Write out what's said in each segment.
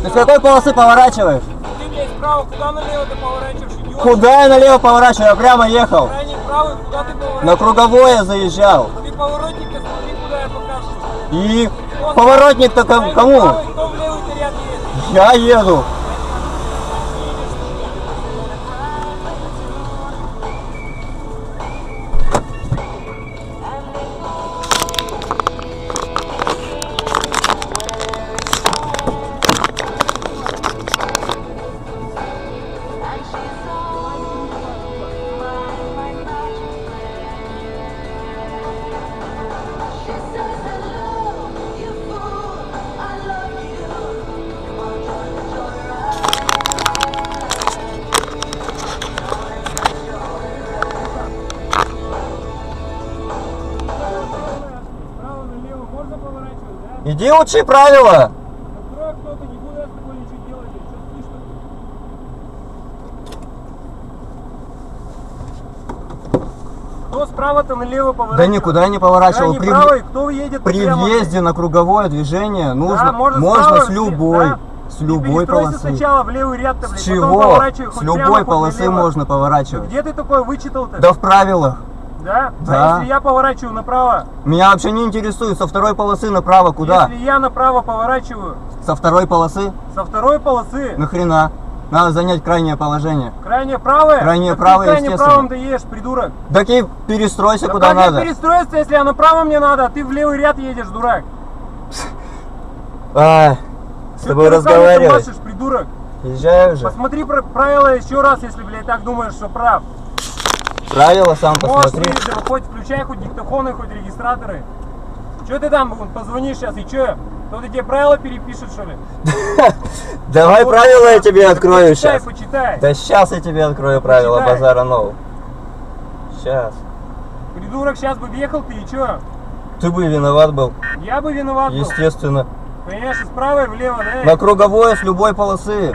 Ты с какой полосы поворачиваешь? Ты, блядь, справа, куда налево ты поворачиваешь? Идиот. Куда я налево поворачиваю? Я прямо ехал. Крайний правый, куда ты поворачиваешь? На круговое заезжал. Ты поворотник-то смотри, куда я покажу. И поворотник-то кому? Правый, кто в левый-то ряд едет? Я еду. Справа налево можно поворачивать, да? Иди учи правила. Открой кто-то, не буду я с тобой ничего делать, что слышно? Кто справа-то налево поворачивает? Да никуда не поворачивал. Крайний правый, кто едет При прямо? въезде на круговое движение нужно, Да, можно с справа, любой, да. с любой Перестройся полосы. сначала в левый ряд-то, С блядь, чего? потом поворачивай С хоть любой прямо, хоть полосы налево. можно поворачивать. Где ты такое вычитал-то? Да в правилах. Да? Да. А если я поворачиваю направо? Меня вообще не интересует, со второй полосы направо куда? Если я направо поворачиваю, Со второй полосы? со второй полосы, Нахрена? Надо занять крайнее положение. крайне правое? Крайнее Так правое, ты крайне естественно. правым ты едешь, придурок. Так и перестройся Да куда как я надо. перестроиться, если я направо мне надо, а ты в левый ряд едешь, дурак? С Чё тобой ты руками-то разговаривать. машешь, придурок? Езжай уже. Посмотри правила еще раз, если, блядь, так думаешь, что прав. Правила сам Можешь, посмотри. хоть включай, хоть диктофоны, хоть регистраторы. Че ты там позвонишь сейчас и че? Кто-то тебе правила перепишет, что ли? Давай правила я тебе открою почитай, сейчас. Почитай. Да сейчас я тебе открою правила Почитай. базара нового. Сейчас. Придурок, сейчас бы въехал ты и че? Ты бы виноват был. Я бы виноват был. Естественно. Понимаешь, и справа и влево, да? На круговое с любой полосы.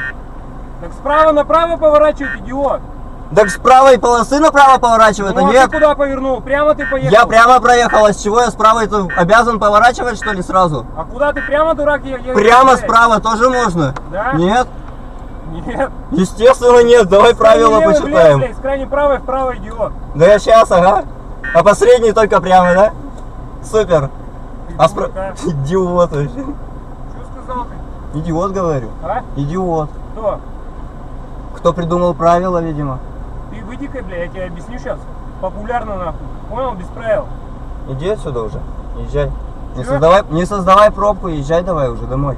Так справа направо поворачивает, идиот. Так с правой полосы направо поворачивает, а Ну, а нет? ты куда повернул? Прямо ты поехал? Я прямо проехал, а с чего я с правой-то обязан поворачивать, что ли, сразу? А куда ты прямо, дурак, ехал? Прямо справа тоже можно? Да? Нет? Нет. Естественно нет, давай правила Левый, почитаем. блядь, с крайне правой вправо, идиот. Да я сейчас, ага. А по средней только прямо, да? Супер. А Придурок, а? Идиот вообще. Что сказал ты? Идиот, говорю. А? Идиот. Кто? Кто придумал правила, видимо. Ты выйди-ка, бля, я тебе объясню сейчас. Популярно нахуй. Понял, без правил. Иди отсюда уже. Езжай. Чё? Не создавай пробку, езжай давай уже домой.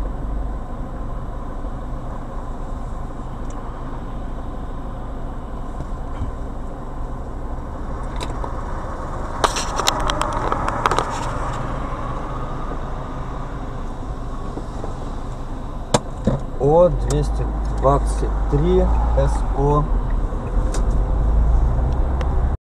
О 223 СО